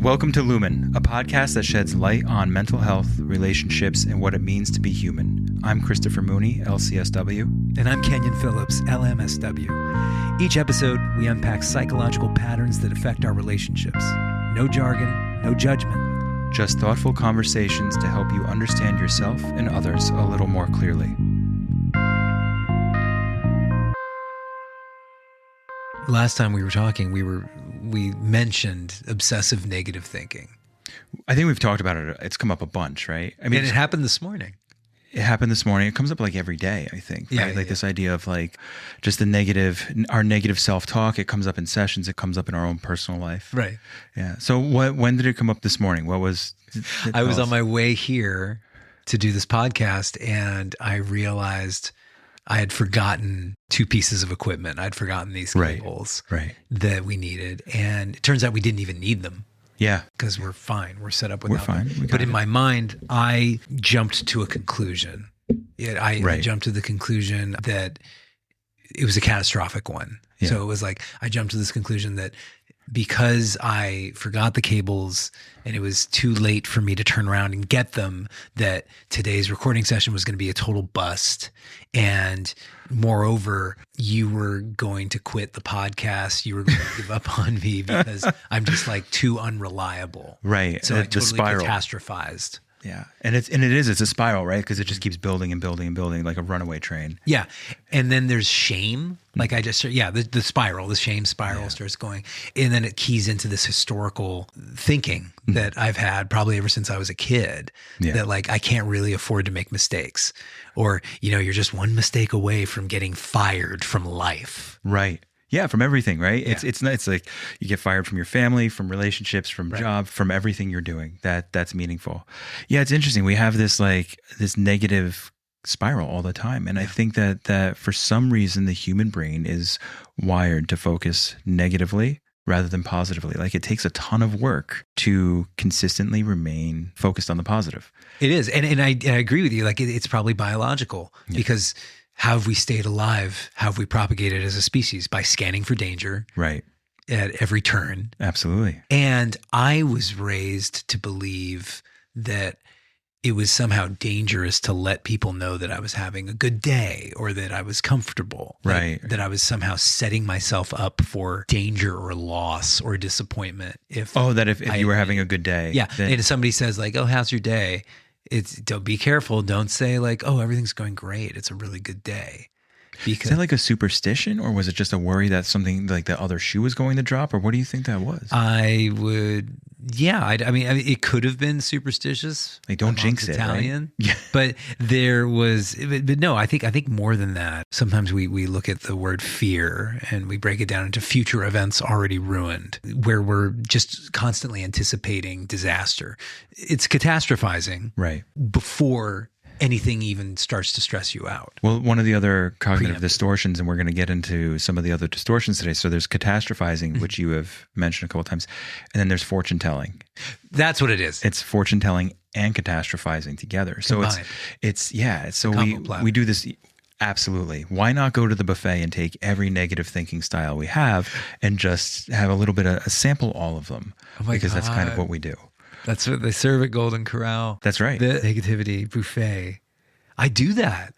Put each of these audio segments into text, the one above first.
Welcome to Lumen, a podcast that sheds light on mental health, relationships, and what it means to be human. I'm Christopher Mooney, LCSW. And I'm Kenyon Phillips, LMSW. Each episode, we unpack psychological patterns that affect our relationships. No jargon, no judgment. Just thoughtful conversations to help you understand yourself and others a little more clearly. Last time we were talking, we mentioned obsessive negative thinking. I think we've talked about it. It's come up a bunch, right? I mean, And it happened this morning. It happened this morning. It comes up like every day, I think. Right? Yeah, like this idea of like just our negative self-talk. It comes up in sessions. It comes up in our own personal life. Right. Yeah. So when did it come up this morning? What was? I was on my way here to do this podcast, and I realized I had forgotten two pieces of equipment. I'd forgotten these cables that we needed. And it turns out we didn't even need them. Yeah. Because we're fine. We're set up without fine. them. But in my mind, I jumped to a conclusion. I jumped to the conclusion that it was a catastrophic one. Yeah. So it was like, I jumped to this conclusion that because I forgot the cables and it was too late for me to turn around and get them, that today's recording session was going to be a total bust. And moreover, you were going to quit the podcast. You were going to give up on me because I'm just like too unreliable. Right. So I totally spiral. catastrophized. Yeah. And it's a spiral, right? Because it just keeps building and building and building like a runaway train. Yeah. And then there's shame. Like the spiral, the shame spiral starts going. And then it keys into this historical thinking that I've had probably ever since I was a kid, that like, I can't really afford to make mistakes, or, you're just one mistake away from getting fired from life. Right. Yeah, from everything, right? Yeah. It's like you get fired from your family, from relationships, from job, from everything you're doing. That's meaningful. Yeah, it's interesting. We have this negative spiral all the time. And I think that for some reason the human brain is wired to focus negatively rather than positively. Like it takes a ton of work to consistently remain focused on the positive. It is. And I agree with you. Like it's probably biological because how have we stayed alive? How have we propagated as a species? By scanning for danger. Right. At every turn. Absolutely. And I was raised to believe that it was somehow dangerous to let people know that I was having a good day or that I was comfortable. Right. That I was somehow setting myself up for danger or loss or disappointment. If you were having a good day. Yeah. And if somebody says like, oh, how's your day? Don't be careful. Don't say like, oh, everything's going great. It's a really good day. Because, is that like a superstition, or was it just a worry that something like the other shoe was going to drop, or what do you think that was? I mean, it could have been superstitious. Like, don't jinx it, Italian, right? Yeah. But there was, but no, I think more than that. Sometimes we look at the word fear and we break it down into future events already ruined, where we're just constantly anticipating disaster. It's catastrophizing, right, before anything even starts to stress you out. Well, one of the other cognitive distortions, and we're going to get into some of the other distortions today. So there's catastrophizing, which you have mentioned a couple of times, and then there's fortune telling. That's what it is. It's fortune telling and catastrophizing together. So combined. So we do this. Absolutely. Why not go to the buffet and take every negative thinking style we have and just have a little bit of a sample all of them? Because that's kind of what we do. That's what they serve at Golden Corral. That's right. The negativity buffet. I do that.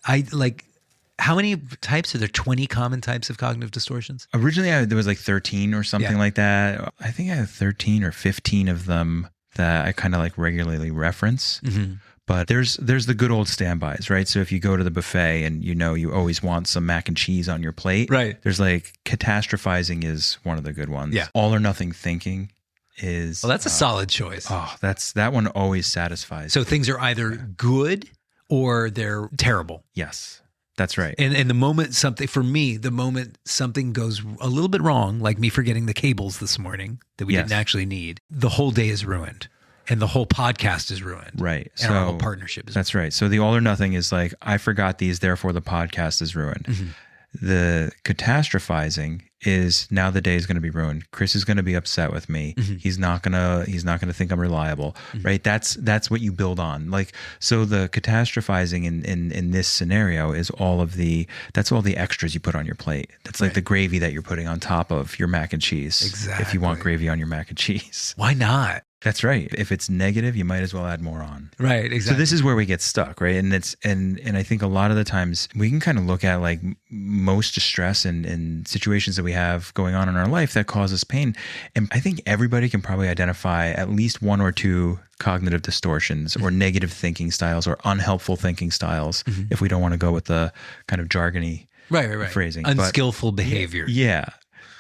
How many types are there? 20 common types of cognitive distortions? Originally, there was like 13 or something like that. I think I have 13 or 15 of them that I kind of like regularly reference. Mm-hmm. But there's the good old standbys, right? So if you go to the buffet and you always want some mac and cheese on your plate, right? There's like catastrophizing is one of the good ones. Yeah. All or nothing thinking is. Well, that's a solid choice. Oh, that one always satisfies. So things are either good or they're terrible. Yes, that's right. And the moment something goes a little bit wrong, like me forgetting the cables this morning that we didn't actually need, the whole day is ruined. And the whole podcast is ruined. Right. And our whole partnership is ruined. That's right. So the all or nothing is like, I forgot these, therefore the podcast is ruined. Mm-hmm. The catastrophizing is now the day is going to be ruined. Chris is going to be upset with me. Mm-hmm. He's not going to think I'm reliable. Mm-hmm. Right. That's what you build on. Like, so the catastrophizing in this scenario is that's all the extras you put on your plate. That's like the gravy that you're putting on top of your mac and cheese. Exactly. If you want gravy on your mac and cheese. Why not? That's right. If it's negative, you might as well add more on. Right, exactly. So this is where we get stuck, right? And I think a lot of the times we can kind of look at like most distress and situations that we have going on in our life that cause us pain. And I think everybody can probably identify at least one or two cognitive distortions or negative thinking styles or unhelpful thinking styles, if we don't want to go with the kind of jargony phrasing. Unskillful behavior. Yeah.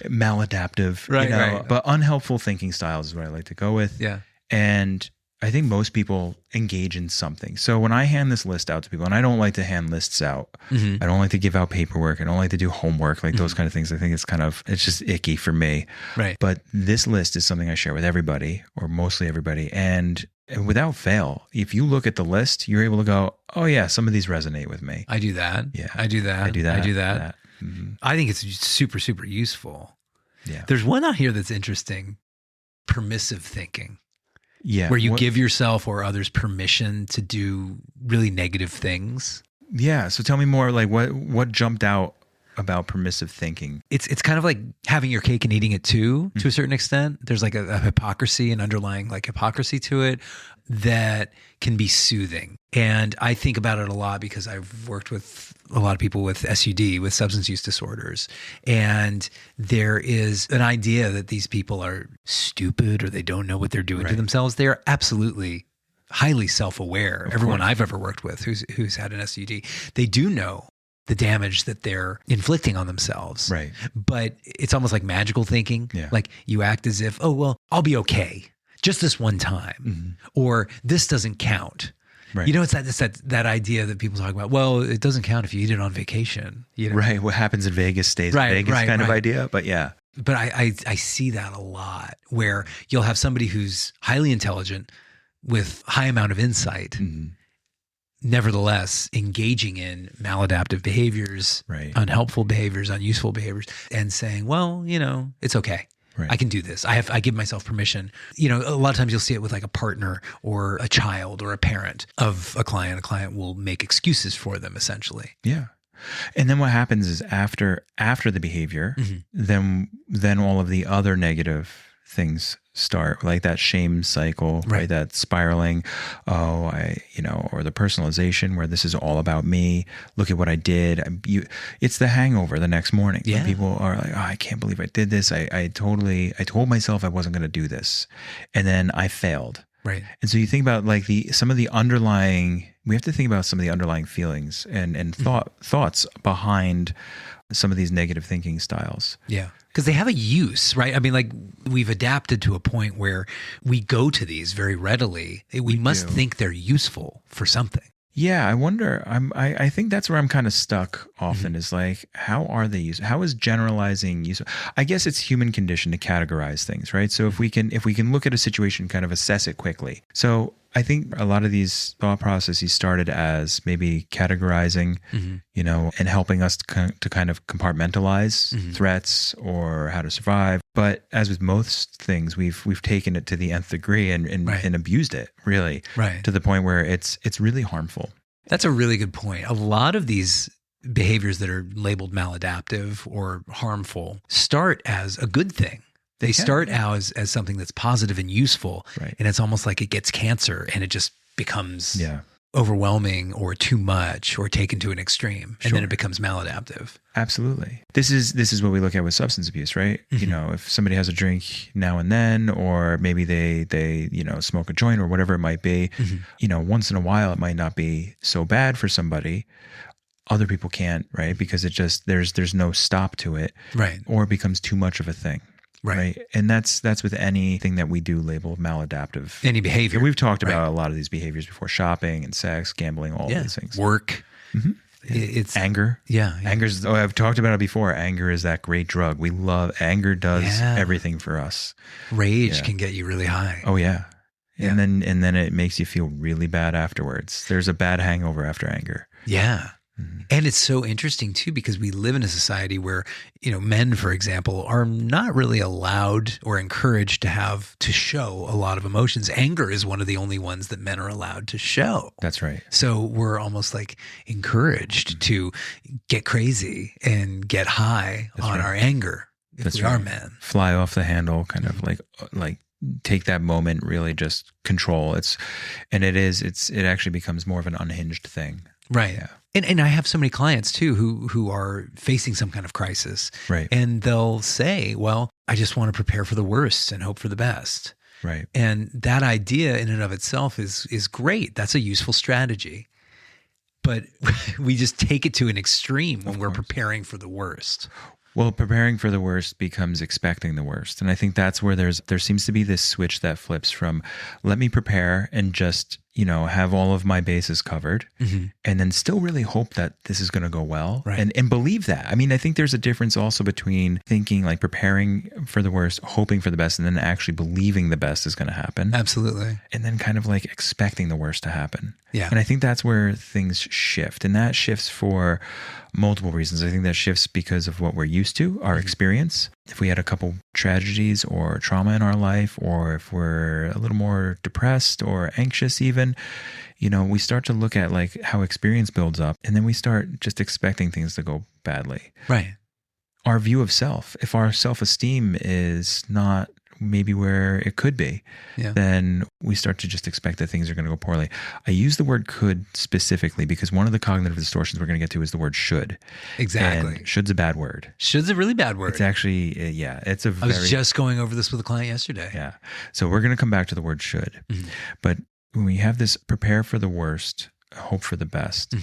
Maladaptive, right. But unhelpful thinking styles is what I like to go with. Yeah. And I think most people engage in something. So when I hand this list out to people, and I don't like to hand lists out, I don't like to give out paperwork. I don't like to do homework, like those kind of things. I think it's just icky for me. Right. But this list is something I share with everybody or mostly everybody. And without fail, if you look at the list, you're able to go, oh yeah, some of these resonate with me. I do that. Yeah. I do that. I do that. I do that. Mm-hmm. I think it's super, super useful. Yeah. There's one out here that's interesting. Permissive thinking. Yeah. Where you give yourself or others permission to do really negative things. Yeah. So tell me more, like what jumped out about permissive thinking? It's kind of like having your cake and eating it too, to a certain extent. There's like a hypocrisy, an underlying like hypocrisy to it that can be soothing. And I think about it a lot because I've worked with a lot of people with SUD, with substance use disorders. And there is an idea that these people are stupid or they don't know what they're doing to themselves. They are absolutely highly self-aware. Everyone I've ever worked with who's had an SUD, they do know the damage that they're inflicting on themselves. Right. But it's almost like magical thinking. Yeah. Like you act as if, oh, well, I'll be okay just this one time, or this doesn't count. Right. You know, it's that idea that people talk about, well, it doesn't count if you eat it on vacation. You know? Right. What happens in Vegas stays in Vegas kind of idea. But yeah. But I see that a lot where you'll have somebody who's highly intelligent with high amount of insight, nevertheless engaging in maladaptive behaviors, unhelpful behaviors, unuseful behaviors, and saying, well, you know, it's okay. Right. I can do this. I give myself permission. You know, a lot of times you'll see it with like a partner or a child or a parent of a client. A client will make excuses for them essentially. Yeah. And then what happens is after the behavior, then all of the other negative things start, like that shame cycle, right? That spiraling, or the personalization where this is all about me. Look at what I did. It's the hangover the next morning. Yeah. When people are like, oh, I can't believe I did this. I told myself I wasn't going to do this. And then I failed. Right. And so you think about like we have to think about some of the underlying feelings and thoughts behind some of these negative thinking styles. Yeah. Because they have a use, right? I mean, like we've adapted to a point where we go to these very readily. We must think they're useful for something. Yeah, I wonder. I think that's where I'm kind of stuck often is like, how are they used? How is generalizing useful? I guess it's human condition to categorize things, right? So if we can look at a situation, kind of assess it quickly. So I think a lot of these thought processes started as maybe categorizing, and helping us to kind of compartmentalize threats or how to survive. But as with most things, we've taken it to the nth degree and abused it really, to the point where it's really harmful. That's a really good point. A lot of these behaviors that are labeled maladaptive or harmful start as a good thing. They start out as something that's positive and useful, and it's almost like it gets cancer and it just becomes overwhelming or too much or taken to an extreme, and then it becomes maladaptive. Absolutely. This is what we look at with substance abuse, right? You know, if somebody has a drink now and then, or maybe they smoke a joint or whatever it might be, once in a while it might not be so bad for somebody. Other people can't, right? Because it just there's no stop to it, or it becomes too much of a thing. Right. And that's with anything that we do label maladaptive. Any behavior. And we've talked about a lot of these behaviors before: shopping and sex, gambling, all of these things. Work. It's anger. Yeah. Anger's, I've talked about it before. Anger is that great drug. We love anger, does everything for us. Rage can get you really high. Oh yeah. And then it makes you feel really bad afterwards. There's a bad hangover after anger. Yeah. And it's so interesting too, because we live in a society where, men, for example, are not really allowed or encouraged to show a lot of emotions. Anger is one of the only ones that men are allowed to show. That's right. So we're almost like encouraged to get crazy and get high on our anger if we are men. Fly off the handle, kind of like take that moment, really just control. It actually becomes more of an unhinged thing. Right. Yeah. And I have so many clients too who are facing some kind of crisis. Right. And they'll say, well, I just want to prepare for the worst and hope for the best. Right. And that idea in and of itself is great. That's a useful strategy. But we just take it to an extreme when we're preparing for the worst. Well, preparing for the worst becomes expecting the worst. And I think that's where there seems to be this switch that flips from let me prepare and just, have all of my bases covered and then still really hope that this is going to go well and believe that. I mean, I think there's a difference also between thinking like preparing for the worst, hoping for the best, and then actually believing the best is going to happen. Absolutely. And then kind of like expecting the worst to happen. Yeah. And I think that's where things shift. And that shifts for multiple reasons. I think that shifts because of what we're used to, our experience. If we had a couple tragedies or trauma in our life, or if we're a little more depressed or anxious even, we start to look at like how experience builds up, and then we start just expecting things to go badly. Right. Our view of self, if our self-esteem is not maybe where it could be, then we start to just expect that things are going to go poorly. I use the word could specifically because one of the cognitive distortions we're going to get to is the word should. Exactly. And should's a bad word. Should's a really bad word. It's actually, it's a very... I was just going over this with a client yesterday. Yeah. So we're going to come back to the word should. But when we have this prepare for the worst, hope for the best,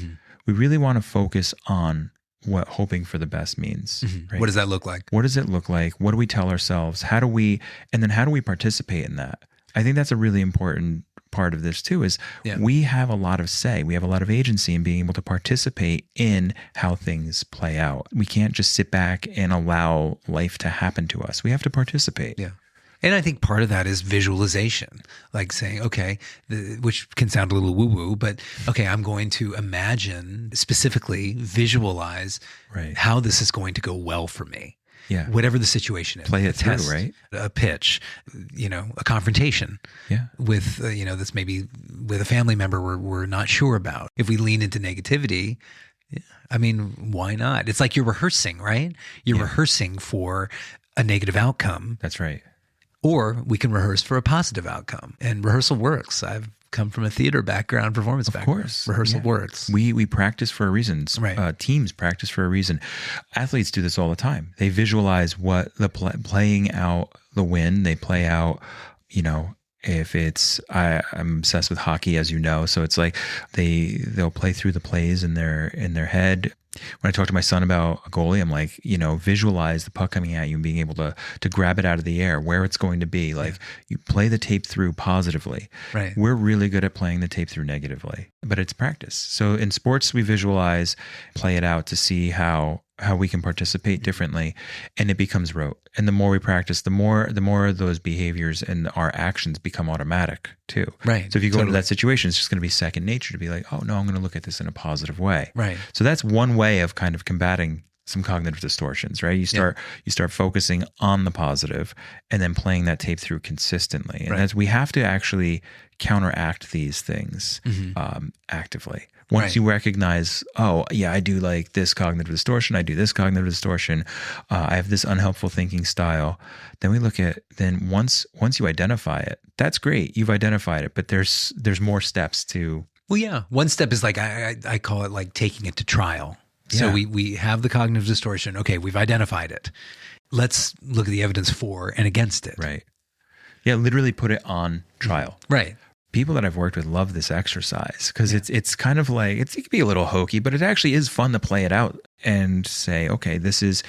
we really want to focus on what hoping for the best means. Right? What does that look like? What does it look like? What do we tell ourselves? How do we participate in that? I think that's a really important part of this too, is we have a lot of say. We have a lot of agency in being able to participate in how things play out. We can't just sit back and allow life to happen to us. We have to participate. Yeah. And I think part of that is visualization, like saying, okay, which can sound a little woo-woo, but okay, I'm going to imagine, specifically visualize how this is going to go well for me. Yeah. Whatever the situation is. Play it through, right? A pitch, a confrontation with, that's maybe with a family member we're not sure about. If we lean into negativity, I mean, why not? It's like you're rehearsing, right? You're rehearsing for a negative outcome. That's right. Or we can rehearse for a positive outcome. And rehearsal works. I've come from a theater background, performance background. Of course. Rehearsal works. We practice for a reason. Right. Teams practice for a reason. Athletes do this all the time. They visualize what playing out the win. They play out, if it's, I'm obsessed with hockey, as you know. So it's like they'll play through the plays in their head. When I talk to my son about a goalie, I'm like, visualize the puck coming at you and being able to grab it out of the air, where it's going to be. Like you play the tape through positively. Right. We're really good at playing the tape through negatively, but it's practice. So in sports, we visualize, play it out to see how we can participate differently, and it becomes rote. And the more we practice, the more of those behaviors and our actions become automatic too. Right. So if you go into that situation, it's just going to be second nature to be like, oh no, I'm going to look at this in a positive way. Right. So that's one way of kind of combating some cognitive distortions, right? You start focusing on the positive and then playing that tape through consistently. And we have to actually counteract these things actively. Once you recognize, oh yeah, I do like this cognitive distortion, I do this cognitive distortion, I have this unhelpful thinking style, then we look at, then once you identify it, that's great, you've identified it, but there's more steps to. Well, yeah. One step is like, I call it like taking it to trial. So we have the cognitive distortion. Okay, we've identified it. Let's look at the evidence for and against it. Right. Yeah, literally put it on trial. Right. People that I've worked with love this exercise because it's kind of like, it can be a little hokey, but it actually is fun to play it out and say, okay, this is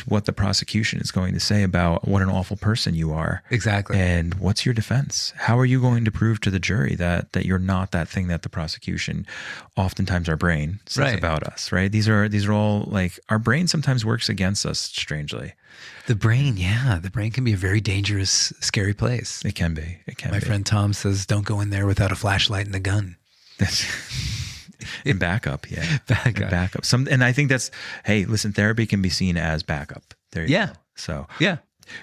what the prosecution is going to say about what an awful person you are. Exactly. And what's your defense? How are you going to prove to the jury that you're not that thing that the prosecution, oftentimes our brain, says about us, right? These are all like, our brain sometimes works against us, strangely. The brain can be a very dangerous, scary place. It can be. My friend Tom says, don't go in there without a flashlight and a gun. In backup, backup. And I think that's, hey, listen, therapy can be seen as backup. There you go. So yeah.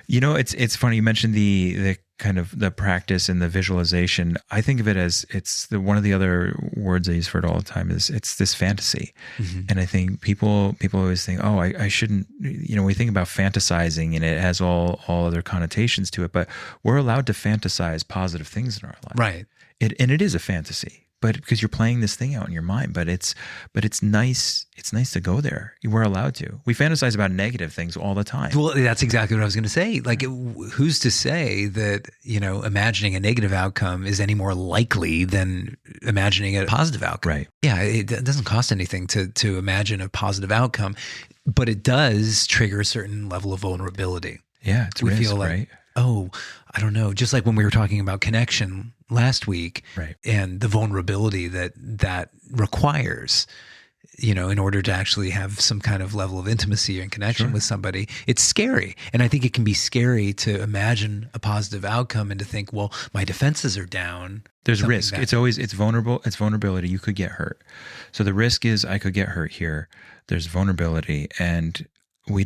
it's funny. You mentioned the kind of the practice and the visualization, I think of it as one of the other words I use for it all the time is it's this fantasy. And I think people always think, oh, I shouldn't, we think about fantasizing and it has all other connotations to it, but we're allowed to fantasize positive things in our life. Right. And it is a fantasy. But because you're playing this thing out in your mind, but it's nice. It's nice to go there. We're allowed to. We fantasize about negative things all the time. Well, that's exactly what I was going to say. Like, who's to say that, imagining a negative outcome is any more likely than imagining a positive outcome? Right. Yeah. It doesn't cost anything to imagine a positive outcome, but it does trigger a certain level of vulnerability. Yeah. It's risk, feel like, right? Oh, I don't know. Just like when we were talking about connection last week, right, and the vulnerability that requires, in order to actually have some kind of level of intimacy and connection with somebody, it's scary. And I think it can be scary to imagine a positive outcome and to think, well, my defenses are down. There's risk. It's vulnerable. It's vulnerability. You could get hurt. So the risk is I could get hurt here. There's vulnerability. And we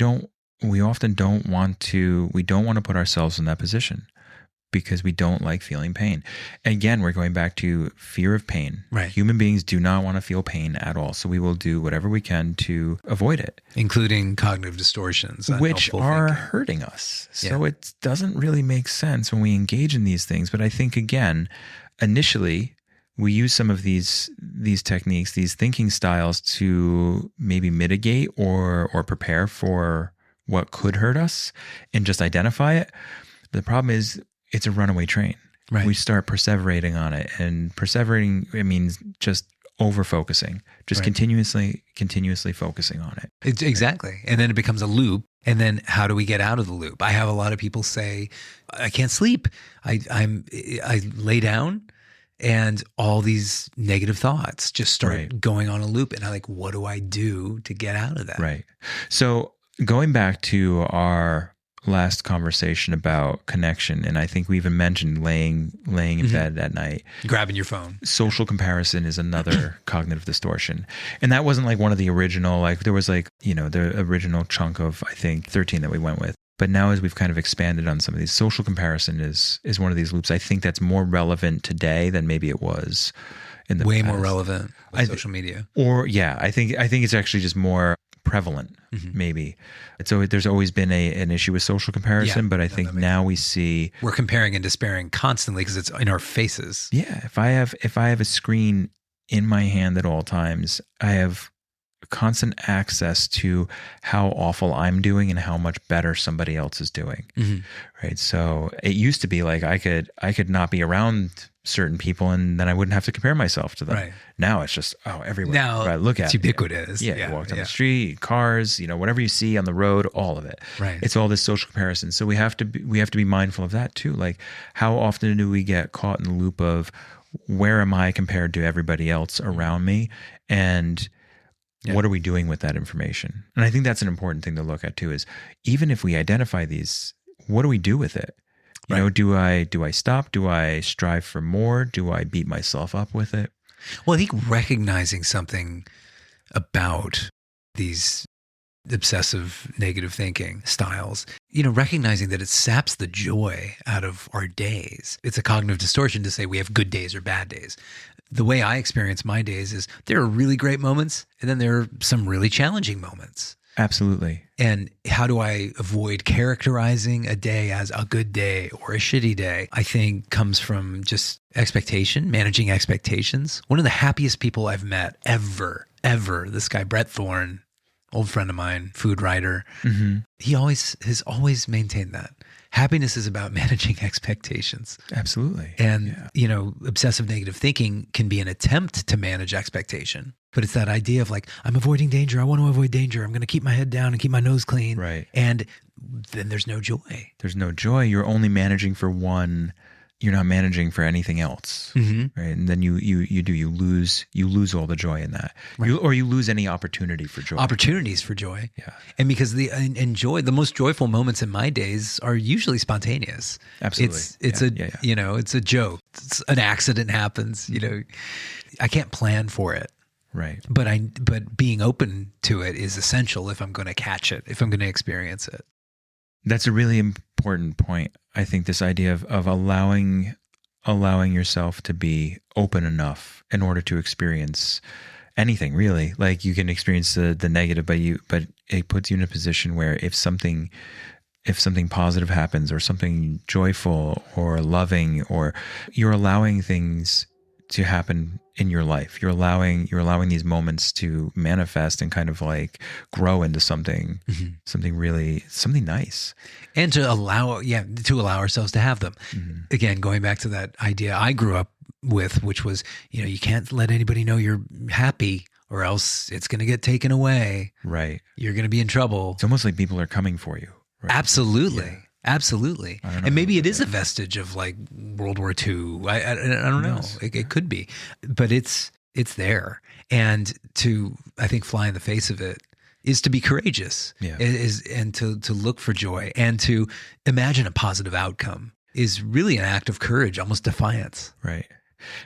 often don't want to put ourselves in that position because we don't like feeling pain. Again, we're going back to fear of pain. Right. Human beings do not want to feel pain at all. So we will do whatever we can to avoid it. Including cognitive distortions. Which are hurting us. So it doesn't really make sense when we engage in these things. But I think, again, initially, we use some of these techniques, these thinking styles to maybe mitigate or prepare for what could hurt us and just identify it. But the problem is it's a runaway train. Right. We start perseverating on it, and perseverating, it means just over-focusing, just continuously focusing on it. Exactly. And then it becomes a loop. And then how do we get out of the loop? I have a lot of people say, I can't sleep. I lay down and all these negative thoughts just start going on a loop. And I'm like, what do I do to get out of that? Right. So going back to our last conversation about connection, and I think we even mentioned laying in bed at night, grabbing your phone. Social comparison is another cognitive distortion, and that wasn't like one of the original. Like there was the original chunk of I think 13 that we went with. But now as we've kind of expanded on some of these, social comparison is one of these loops. I think that's more relevant today than maybe it was in the way past. More relevant with social media. Or I think it's actually just more prevalent, maybe. So there's always been an issue with social comparison, but I think now we see we're comparing and despairing constantly because it's in our faces. Yeah, if I have a screen in my hand at all times, I have constant access to how awful I'm doing and how much better somebody else is doing. Right? So it used to be like I could not be around certain people and then I wouldn't have to compare myself to them. Right. Now it's just everywhere. Now look at it's ubiquitous. You walk down the street, cars, whatever you see on the road, all of it. Right. It's all this social comparison. So we have to be mindful of that too. Like how often do we get caught in the loop of where am I compared to everybody else around me, and what are we doing with that information? And I think that's an important thing to look at too, is even if we identify these, what do we do with it? Do I stop? Do I strive for more? Do I beat myself up with it? Well, I think recognizing something about these obsessive negative thinking styles, recognizing that it saps the joy out of our days. It's a cognitive distortion to say we have good days or bad days. The way I experience my days is there are really great moments and then there are some really challenging moments. Absolutely. And how do I avoid characterizing a day as a good day or a shitty day? I think comes from just expectation, managing expectations. One of the happiest people I've met ever, this guy, Brett Thorne, old friend of mine, food writer, he has always maintained that. Happiness is about managing expectations. Absolutely. And, obsessive negative thinking can be an attempt to manage expectation. But it's that idea of like, I'm avoiding danger. I want to avoid danger. I'm going to keep my head down and keep my nose clean. Right. And then there's no joy. There's no joy. You're only managing for one. You're not managing for anything else. Right. And then you lose all the joy in that. Right. You lose any opportunity for joy. Opportunities for joy. Yeah. And because the most joyful moments in my days are usually spontaneous. Absolutely. It's it's a joke. An accident happens, I can't plan for it. Right. But being open to it is essential if I'm going to catch it, if I'm going to experience it. That's a really important point. I think this idea of allowing yourself to be open enough in order to experience anything, really. Like, you can experience the negative, but it puts you in a position where if something positive happens, or something joyful or loving, or you're allowing things to happen in your life, you're allowing these moments to manifest and kind of like grow into something something nice, and to allow ourselves to have them. Again, going back to that idea I grew up with, which was, you can't let anybody know you're happy, or else it's going to get taken away. Right. You're going to be in trouble. It's almost like people are coming for you. Right? Absolutely. Yeah. Absolutely. And maybe it is a vestige of like World War II. I don't know. It could be, but it's there. And to, I think, fly in the face of it is to be courageous. Yeah. And to look for joy, and to imagine a positive outcome is really an act of courage, almost defiance. Right.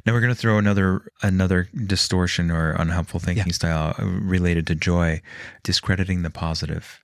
Now we're going to throw another distortion or unhelpful thinking style related to joy, discrediting the positive.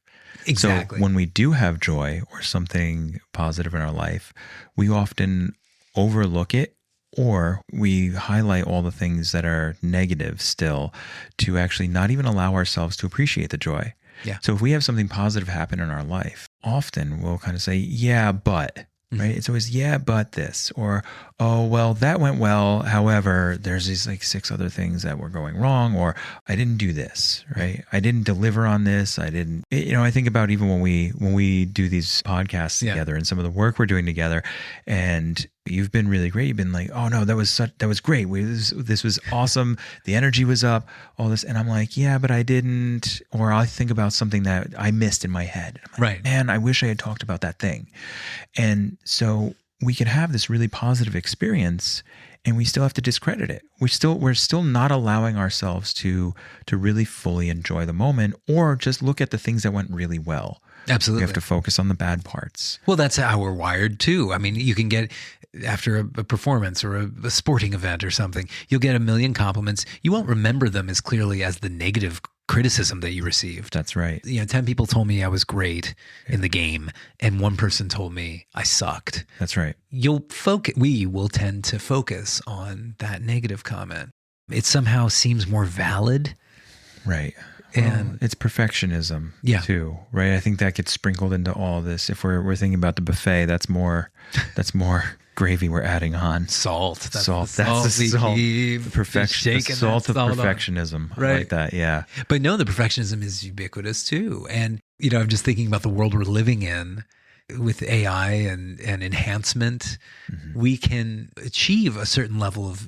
Exactly. So when we do have joy or something positive in our life, we often overlook it, or we highlight all the things that are negative still, to actually not even allow ourselves to appreciate the joy. Yeah. So if we have something positive happen in our life, often we'll kind of say, yeah, but, right? It's always, yeah, but this, or, oh, well, that went well. However, there's these like 6 other things that were going wrong, or I didn't do this, right? I didn't deliver on this. I didn't, I think about even when we do these podcasts together and some of the work we're doing together, and you've been really great. You've been like, oh no, that was great. This was awesome. The energy was up, all this. And I'm like, yeah, but I didn't, or I think about something that I missed in my head. I'm like, right. Man, I wish I had talked about that thing. And so we could have this really positive experience, and we still have to discredit it. We're still not allowing ourselves to really fully enjoy the moment, or just look at the things that went really well. Absolutely. We have to focus on the bad parts. Well, that's how we're wired too. I mean, you can get, after a performance or a sporting event or something, you'll get a million compliments. You won't remember them as clearly as the negative criticism that you received. That's right. 10 people told me I was great in the game, and 1 person told me I sucked. That's right. We will tend to focus on that negative comment. It somehow seems more valid. Right. And it's perfectionism too, right? I think that gets sprinkled into all this. If we're thinking about the buffet, that's more gravy we're adding on. Salt. That's the salt. The salt of perfectionism. Right. I like that. Yeah. But no, the perfectionism is ubiquitous too. And, I'm just thinking about the world we're living in with AI and enhancement. We can achieve a certain level of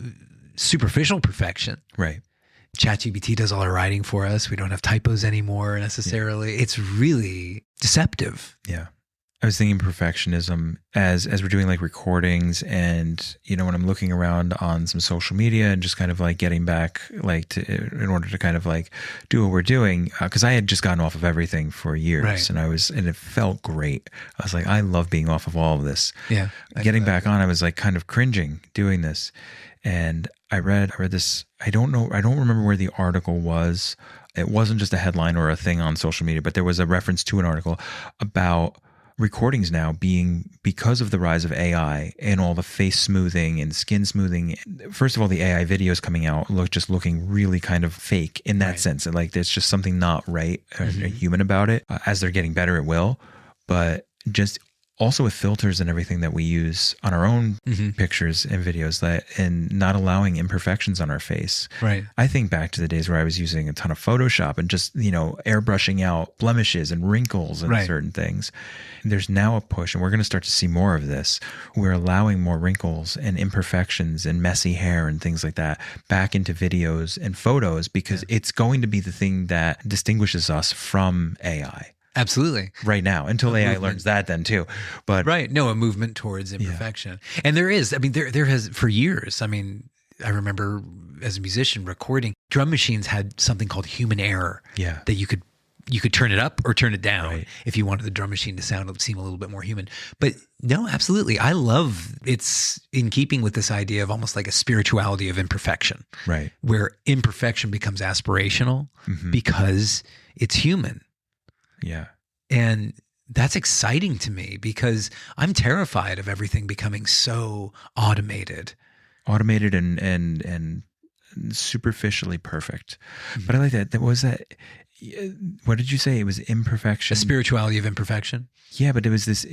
superficial perfection. Right. ChatGPT does all our writing for us. We don't have typos anymore necessarily. It's really deceptive. Yeah. I was thinking perfectionism as we're doing like recordings, and when I'm looking around on some social media and just kind of like getting back like in order to kind of like do what we're doing, because I had just gotten off of everything for years, right. and it felt great. I was like, I love being off of all of this. Yeah. Getting back on, I was like kind of cringing doing this. And I read this, I don't remember where the article was. It wasn't just a headline or a thing on social media, but there was a reference to an article about recordings now being, because of the rise of AI and all the face smoothing and skin smoothing. First of all, the AI videos coming out looking really kind of fake in that sense. And like, there's just something not right or human about it. As they're getting better, it will, but just also with filters and everything that we use on our own pictures and videos, and not allowing imperfections on our face. Right. I think back to the days where I was using a ton of Photoshop and just, airbrushing out blemishes and wrinkles and certain things. And there's now a push, and we're going to start to see more of this. We're allowing more wrinkles and imperfections and messy hair and things like that back into videos and photos, because it's going to be the thing that distinguishes us from AI. Absolutely. Right now, until AI learns that then too. But right. No, a movement towards imperfection. Yeah. And there is, there has for years. I remember as a musician recording, drum machines had something called human error. Yeah. That you could turn it up or turn it down if you wanted the drum machine to seem a little bit more human. But no, absolutely. I love, it's in keeping with this idea of almost like a spirituality of imperfection. Right. Where imperfection becomes aspirational because it's human. Yeah. And that's exciting to me because I'm terrified of everything becoming so automated. Automated and superficially perfect. Mm-hmm. But I like that. What did you say? It was imperfection. A spirituality of imperfection. Yeah, but it was this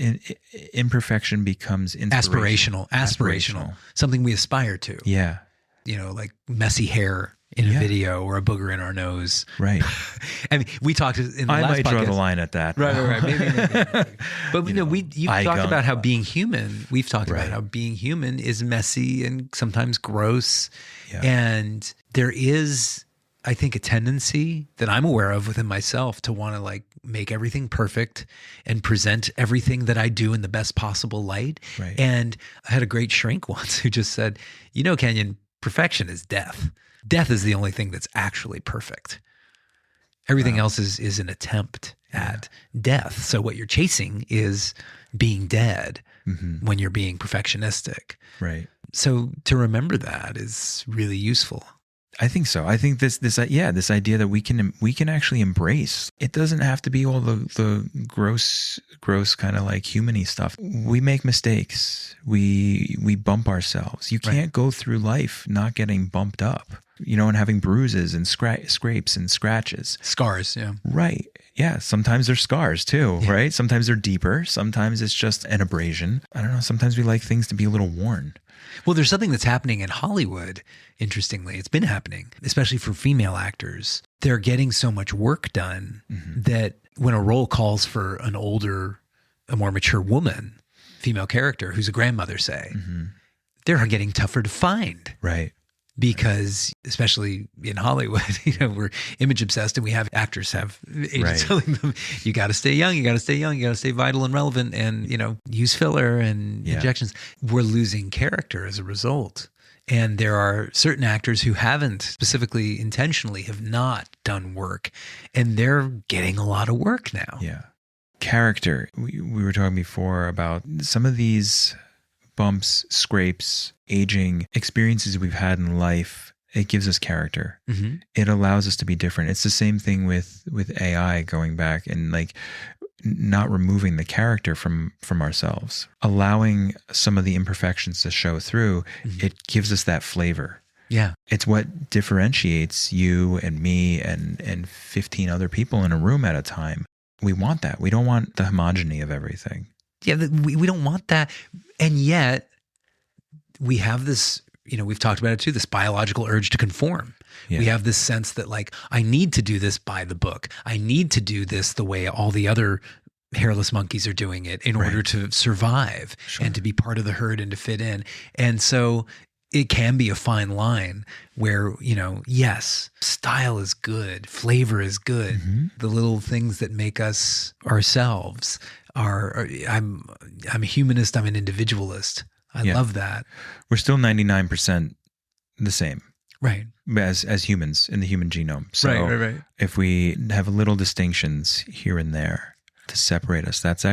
imperfection becomes aspirational. Something we aspire to. Yeah. Like messy hair in a video or a booger in our nose. Right. I mean, we talked in the last podcast. I might draw the line at that. Right. Maybe. But you've talked about how being human, we've talked about how being human is messy and sometimes gross. Yeah. And there is, I think, a tendency that I'm aware of within myself to want to make everything perfect and present everything that I do in the best possible light. Right. And I had a great shrink once who just said, Kenyon, perfection is death. Death is the only thing that's actually perfect. Everything else is an attempt at death. So what you're chasing is being dead when you're being perfectionistic. Right. So to remember that is really useful. I think so. I think this idea that we can actually embrace. It doesn't have to be all the gross kind of human-y stuff. We make mistakes. We bump ourselves. You can't go through life not getting bumped up, and having bruises and scrapes and scratches. Scars, yeah. Right. Yeah. Sometimes they're scars too, right? Sometimes they're deeper. Sometimes it's just an abrasion. I don't know. Sometimes we like things to be a little worn. Well, there's something that's happening in Hollywood, interestingly. It's been happening, especially for female actors. They're getting so much work done that when a role calls for a more mature woman, female character, who's a grandmother, say, they're getting tougher to find. Right. Because especially in Hollywood, we're image obsessed and we have actors have agents telling them, you got to stay young, you got to stay young, you got to stay vital and relevant and, use filler and injections. We're losing character as a result. And there are certain actors who haven't specifically intentionally have not done work and they're getting a lot of work now. Yeah. Character. We were talking before about some of these bumps, scrapes, aging, experiences we've had in life. It gives us character. It allows us to be different. It's the same thing with AI going back and not removing the character from ourselves, allowing some of the imperfections to show through. It gives us that flavor. Yeah. It's what differentiates you and me and 15 other people in a room at a time. We want that. We don't want the homogeny of everything. Yeah, we don't want that. And yet we have this, we've talked about it too, this biological urge to conform. Yeah. We have this sense that I need to do this by the book. I need to do this the way all the other hairless monkeys are doing it in order to survive and to be part of the herd and to fit in. And so it can be a fine line where, yes, style is good, flavor is good. The little things that make us ourselves I'm a humanist, I'm an individualist. I love that. We're still 99% the same. Right. As humans in the human genome. So right. If we have little distinctions here and there to separate us, that's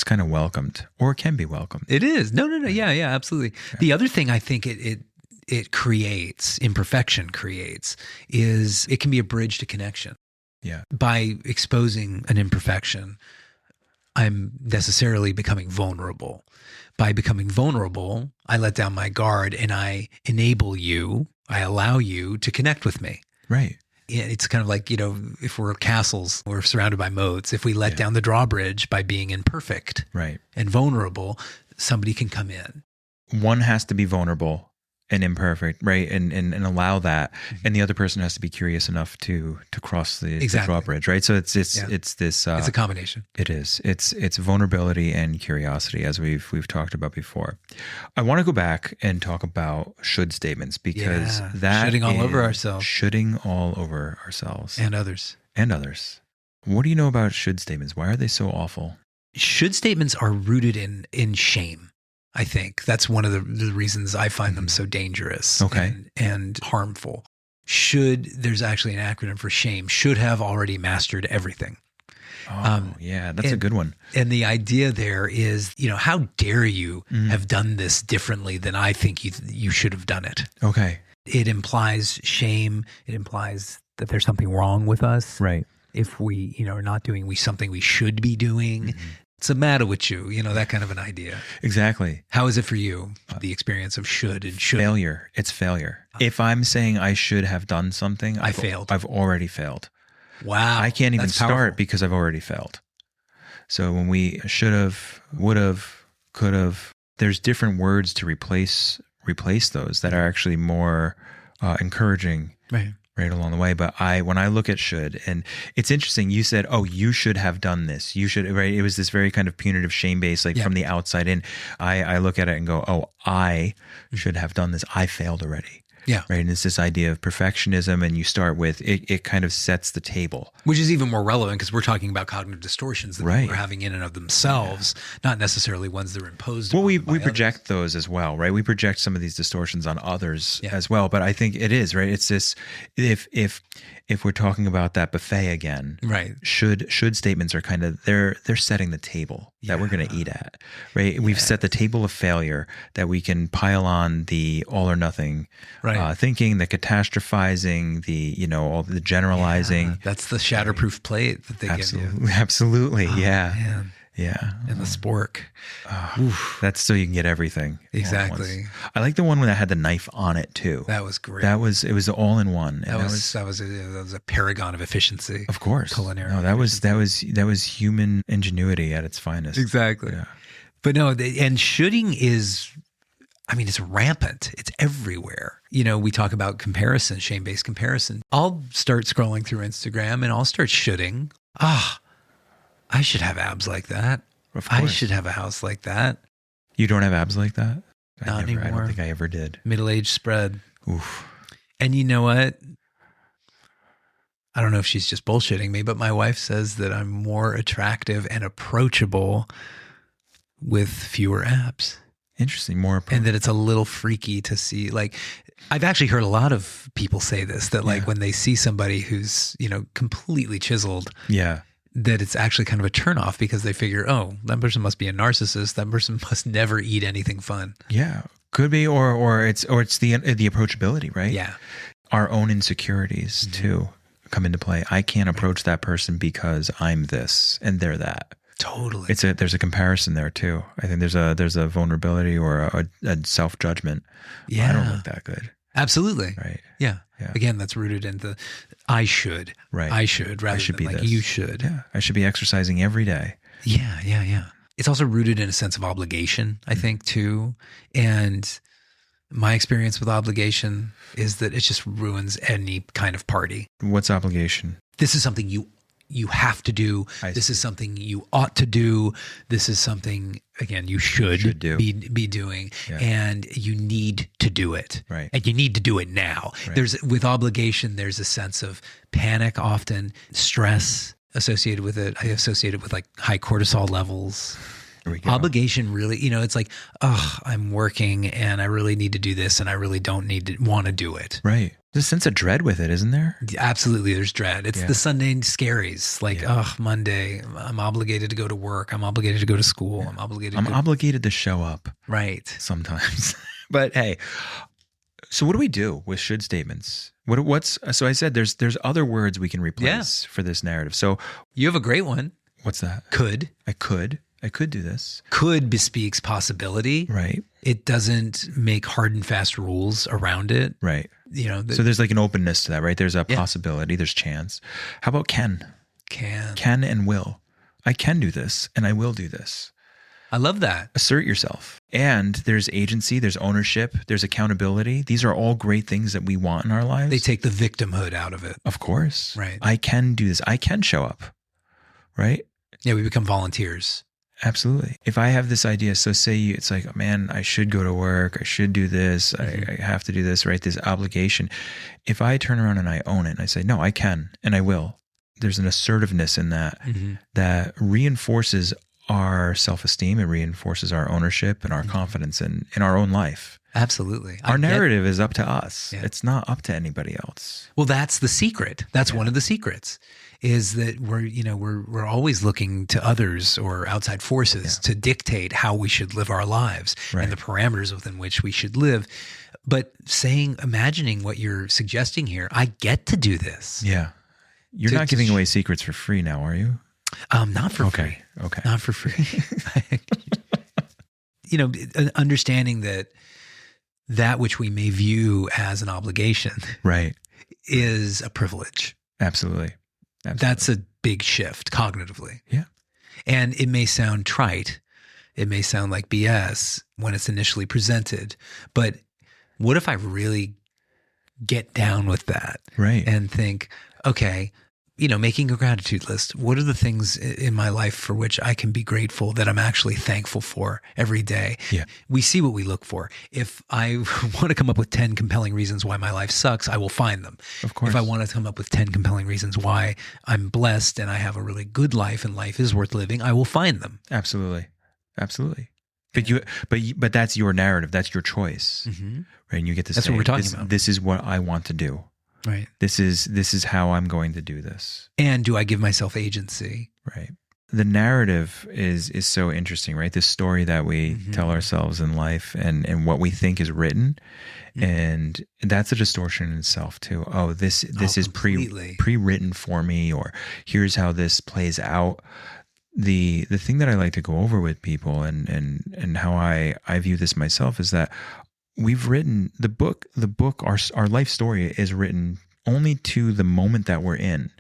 kind of welcomed or can be welcomed. It is. No. Yeah, absolutely. Yeah. The other thing I think it creates, imperfection creates, is it can be a bridge to connection. Yeah. By exposing an imperfection, I'm necessarily becoming vulnerable. By becoming vulnerable, I let down my guard and I enable you, I allow you to connect with me. Right. It's kind of like, if we're castles, we're surrounded by moats. If we let down the drawbridge by being imperfect and vulnerable, somebody can come in. One has to be vulnerable and imperfect, right? And allow that. And the other person has to be curious enough to cross the drawbridge, right? So it's this it's a combination. It is. It's vulnerability and curiosity, as we've talked about before. I want to go back and talk about should statements, because that shoulding all over ourselves. Shoulding all over ourselves. And others. What do you know about should statements? Why are they so awful? Should statements are rooted in shame. I think that's one of the reasons I find them so dangerous and harmful. There's actually an acronym for shame, should have already mastered everything. That's a good one. And the idea there is, how dare you have done this differently than I think you should have done it. Okay. It implies shame. It implies that there's something wrong with us. Right. if we, are not doing something we should be doing. What's the matter with you? That kind of an idea. Exactly. How is it for you, the experience of should and should? Failure. It's failure. If I'm saying I should have done something, I failed. I've already failed. Wow. I can't even start because I've already failed. So when we should have, would have, could have, there's different words to replace those that are actually more encouraging right along the way. But when I look at should, and it's interesting, you said, oh, you should have done this. You should, right? It was this very kind of punitive shame-based, like from the outside in. I look at it and go, oh, I should have done this. I failed already. Yeah. Right. And it's this idea of perfectionism, and you start with it kind of sets the table. Which is even more relevant because we're talking about cognitive distortions that people are having in and of themselves, not necessarily ones that are imposed. Well, we project those as well, right? We project some of these distortions on others as well. But I think it is, right? It's this, if we're talking about that buffet again, right? Should statements are kind of, they're setting the table that we're going to eat at, right? We've set the table of failure that we can pile on the all or nothing thinking, the catastrophizing, the, all the generalizing. Yeah, that's the shatterproof plate that they give you. Absolutely. Oh, yeah. Man. Yeah. And the spork. That's so you can get everything. Exactly. I like the one that had the knife on it too. That was great. It was all in one. That was a paragon of efficiency. Of course. Culinary. No, that was human ingenuity at its finest. Exactly. Yeah. But no, and shoulding is, it's rampant. It's everywhere. We talk about comparison, shame-based comparison. I'll start scrolling through Instagram and I'll start shoulding. I should have abs like that. Of course. I should have a house like that. You don't have abs like that? Not anymore. I don't think I ever did. Middle-aged spread. Oof. And you know what? I don't know if she's just bullshitting me, but my wife says that I'm more attractive and approachable with fewer abs. Interesting. More approachable. And that it's a little freaky to see. Like, I've actually heard a lot of people say this, that like when they see somebody who's, completely chiseled. Yeah. That it's actually kind of a turnoff because they figure, oh, that person must be a narcissist. That person must never eat anything fun. Yeah, could be, or it's the approachability, right? Yeah, our own insecurities too come into play. I can't approach that person because I'm this and they're that. Totally. There's a comparison there too. I think there's a vulnerability or a self judgment. Yeah, I don't look that good. Absolutely. Right. Yeah. Again, that's rooted in the I should. Right. I should rather than like you should. Yeah. I should be exercising every day. Yeah. It's also rooted in a sense of obligation, I think, too. And my experience with obligation is that it just ruins any kind of party. What's obligation? This is something you have to do. This is something you ought to do. This is something, again, you should do. Be doing. Yeah. And you need to do it. Right. And you need to do it now. Right. With obligation, there's a sense of panic often, stress associated with it. I associate it with like high cortisol levels. Obligation really, it's like, I'm working and I really need to do this and I really don't want to do it. Right. There's a sense of dread with it, isn't there? Absolutely. There's dread. It's the Sunday scaries. Like, Monday, I'm obligated to go to work. I'm obligated to go to school. Yeah. I'm obligated to show up. Right. Sometimes. But hey, so what do we do with should statements? So I said there's other words we can replace for this narrative. So you have a great one. What's that? Could. I could do this. Could bespeaks possibility. Right. It doesn't make hard and fast rules around it. Right. So there's like an openness to that, right? There's a possibility, there's chance. How about can? Can and will. I can do this and I will do this. I love that. Assert yourself. And there's agency, there's ownership, there's accountability. These are all great things that we want in our lives. They take the victimhood out of it. Of course. Right. I can do this. I can show up. Right? Yeah, we become volunteers. Absolutely. If I have this idea, so say it's like, man, I should go to work. I should do this. I have to do this, right? This obligation. If I turn around and I own it and I say, no, I can and I will. There's an assertiveness in that that reinforces our self-esteem. It reinforces our ownership and our confidence in our own life. Absolutely. Our narrative is up to us. Yeah. It's not up to anybody else. Well, that's the secret. That's one of the secrets. Is that we're always looking to others or outside forces to dictate how we should live our lives and the parameters within which we should live. But imagining what you're suggesting here, I get to do this. Yeah. You're not giving away secrets for free now, are you? Not for free. Okay. Not for free. Understanding that which we may view as an obligation, right, is a privilege. Absolutely. That's a big shift cognitively. Yeah. And it may sound trite. It may sound like BS when it's initially presented, but what if I really get down with that? Right. And think, okay, making a gratitude list. What are the things in my life for which I can be grateful, that I'm actually thankful for every day? Yeah. We see what we look for. If I want to come up with 10 compelling reasons why my life sucks, I will find them. Of course. If I want to come up with 10 compelling reasons why I'm blessed and I have a really good life and life is worth living, I will find them. Absolutely. But that's your narrative. That's your choice, right? And you get to say, that's what we're talking about. This is what I want to do. Right. This is how I'm going to do this. And do I give myself agency? Right. The narrative is so interesting, right? This story that we tell ourselves in life and what we think is written. And that's a distortion in itself too. Oh, this is pre-written for me, or here's how this plays out. The thing that I like to go over with people and how I view this myself is that we've written the book, our life story is written only to the moment that we're in.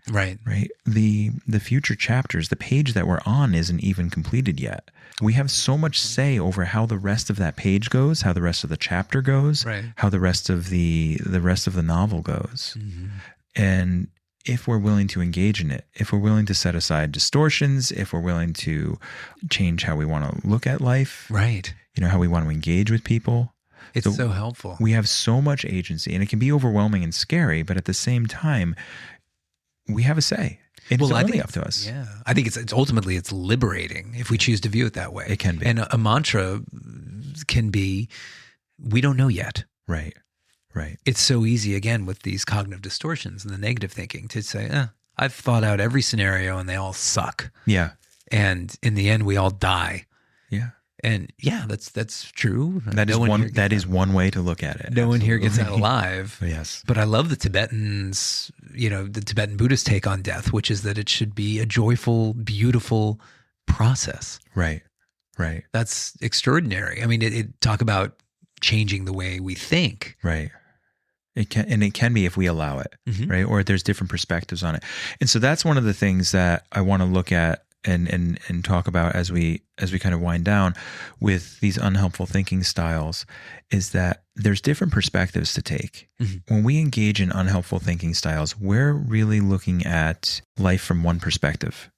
Right. Right. The future chapters, the page that we're on isn't even completed yet. We have so much say over how the rest of that page goes, how the rest of the chapter goes, right, how the rest of the novel goes. And if we're willing to engage in it, if we're willing to set aside distortions, if we're willing to change how we want to look at life, right, how we want to engage with people. It's so helpful. We have so much agency, and it can be overwhelming and scary, but at the same time, we have a say. It's only up to us. Yeah. I think it's ultimately liberating if we choose to view it that way. It can be. And a mantra can be, we don't know yet. Right. Right. It's so easy, again, with these cognitive distortions and the negative thinking to say, I've thought out every scenario and they all suck. Yeah. And in the end, we all die. Yeah. And that's true. That is one way to look at it. No one here gets out alive. Yes. But I love the Tibetans, the Tibetan Buddhist take on death, which is that it should be a joyful, beautiful process. Right. Right. That's extraordinary. I mean, it talk about changing the way we think. Right. It can be if we allow it, right? Or there's different perspectives on it. And so that's one of the things that I want to look at and talk about as we kind of wind down with these unhelpful thinking styles, is that there's different perspectives to take. When we engage in unhelpful thinking styles, we're really looking at life from one perspective.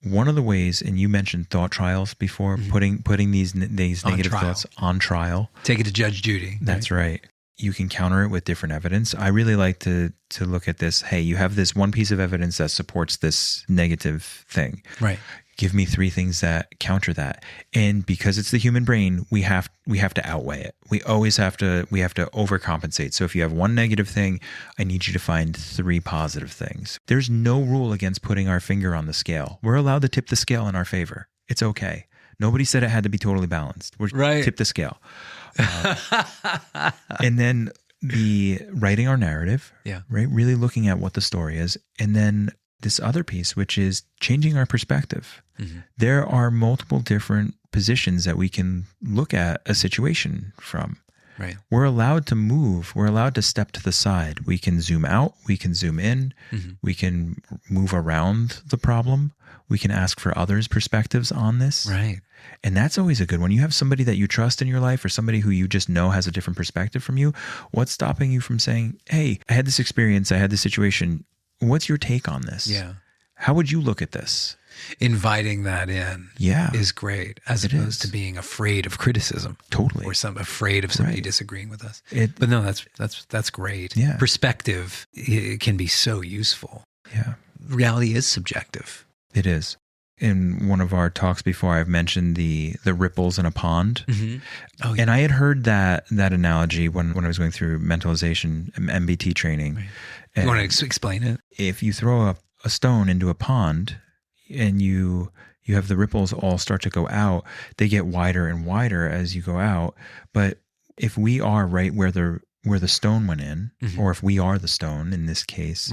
One of the ways, and you mentioned thought trials before, putting these negative thoughts on trial. Take it to Judge Judy. That's right. You can counter it with different evidence. I really like to look at this. Hey, you have this one piece of evidence that supports this negative thing. Right. Give me 3 things that counter that. And because it's the human brain, we have to outweigh it. We have to overcompensate. So if you have one negative thing, I need you to find 3 positive things. There's no rule against putting our finger on the scale. We're allowed to tip the scale in our favor. It's okay. Nobody said it had to be totally balanced. Tip the scale. And then the writing our narrative, right? Really looking at what the story is. And then this other piece, which is changing our perspective. There are multiple different positions that we can look at a situation from. Right. We're allowed to move. We're allowed to step to the side. We can zoom out. We can zoom in. We can move around the problem. We can ask for others' perspectives on this. Right. And that's always a good one. You have somebody that you trust in your life, or somebody who you just know has a different perspective from you. What's stopping you from saying, hey, I had this experience, I had this situation. What's your take on this? Yeah. How would you look at this? Inviting that in is great, as opposed to being afraid of criticism. Totally. Or afraid of somebody disagreeing with us. But no, that's great. Yeah. Perspective, it can be so useful. Yeah. Reality is subjective. It is. In one of our talks before, I've mentioned the ripples in a pond. Oh, yeah. And I had heard that analogy when I was going through mentalization, MBT training. Right. You want to explain it? If you throw a stone into a pond and you have the ripples all start to go out, they get wider and wider as you go out. But if we are right where where the stone went in, or if we are the stone in this case,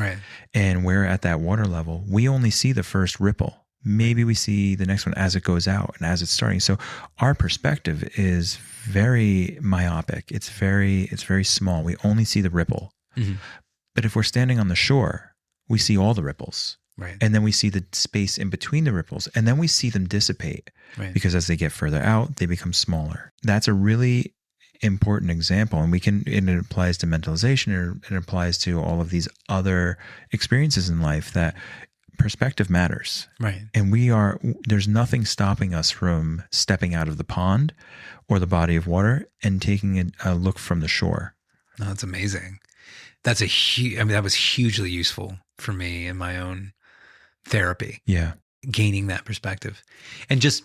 and we're at that water level, we only see the first ripple. Maybe we see the next one as it goes out and as it's starting. So our perspective is very myopic. It's very small. We only see the ripple. But if we're standing on the shore, we see all the ripples. And then we see the space in between the ripples, and then we see them dissipate because as they get further out, they become smaller. That's a really important example. And it applies to mentalization, or it applies to all of these other experiences in life, that perspective matters. And there's nothing stopping us from stepping out of the pond or the body of water and taking a look from the shore. No, that's amazing. That's that was hugely useful for me in my own therapy. Yeah. Gaining that perspective. And just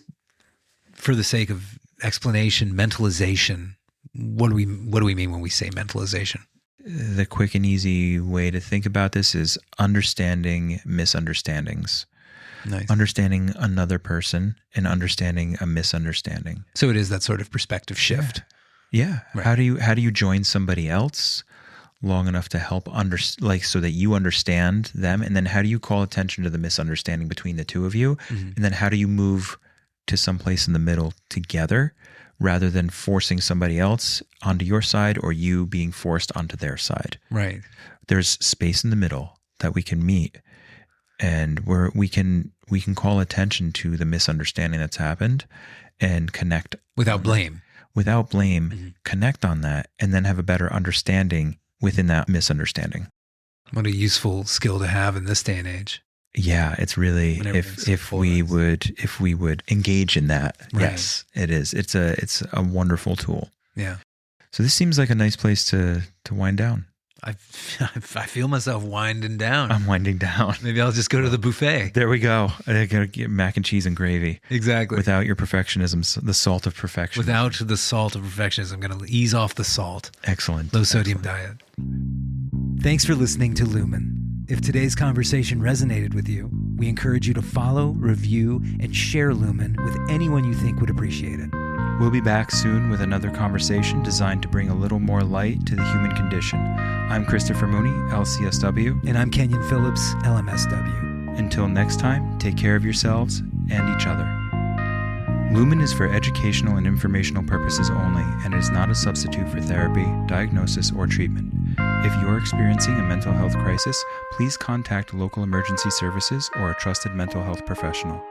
for the sake of explanation, mentalization, what do we mean when we say mentalization? The quick and easy way to think about this is understanding misunderstandings. Nice. Understanding another person and understanding a misunderstanding. So it is that sort of perspective shift. Yeah. How do you join somebody else long enough to help so that you understand them, and then how do you call attention to the misunderstanding between the two of you, and then how do you move to someplace in the middle together, rather than forcing somebody else onto your side or you being forced onto their side. There's space in the middle that we can meet, and where we can call attention to the misunderstanding that's happened and connect without blame. Connect on that, and then have a better understanding within that misunderstanding. What a useful skill to have in this day and age. Yeah, it's really, if we would engage in that. Yes, it is. It's a wonderful tool. Yeah. So this seems like a nice place to wind down. I feel myself winding down. I'm winding down. Maybe I'll just go to the buffet. There we go. I gotta get mac and cheese and gravy. Exactly. Without your perfectionism, the salt of perfection. Without the salt of perfectionism, I'm going to ease off the salt. Excellent. Low sodium diet. Thanks for listening to Lumen. If today's conversation resonated with you, we encourage you to follow, review, and share Lumen with anyone you think would appreciate it. We'll be back soon with another conversation designed to bring a little more light to the human condition. I'm Christopher Mooney, LCSW. And I'm Kenyon Phillips, LMSW. Until next time, take care of yourselves and each other. Lumen is for educational and informational purposes only, and is not a substitute for therapy, diagnosis, or treatment. If you're experiencing a mental health crisis, please contact local emergency services or a trusted mental health professional.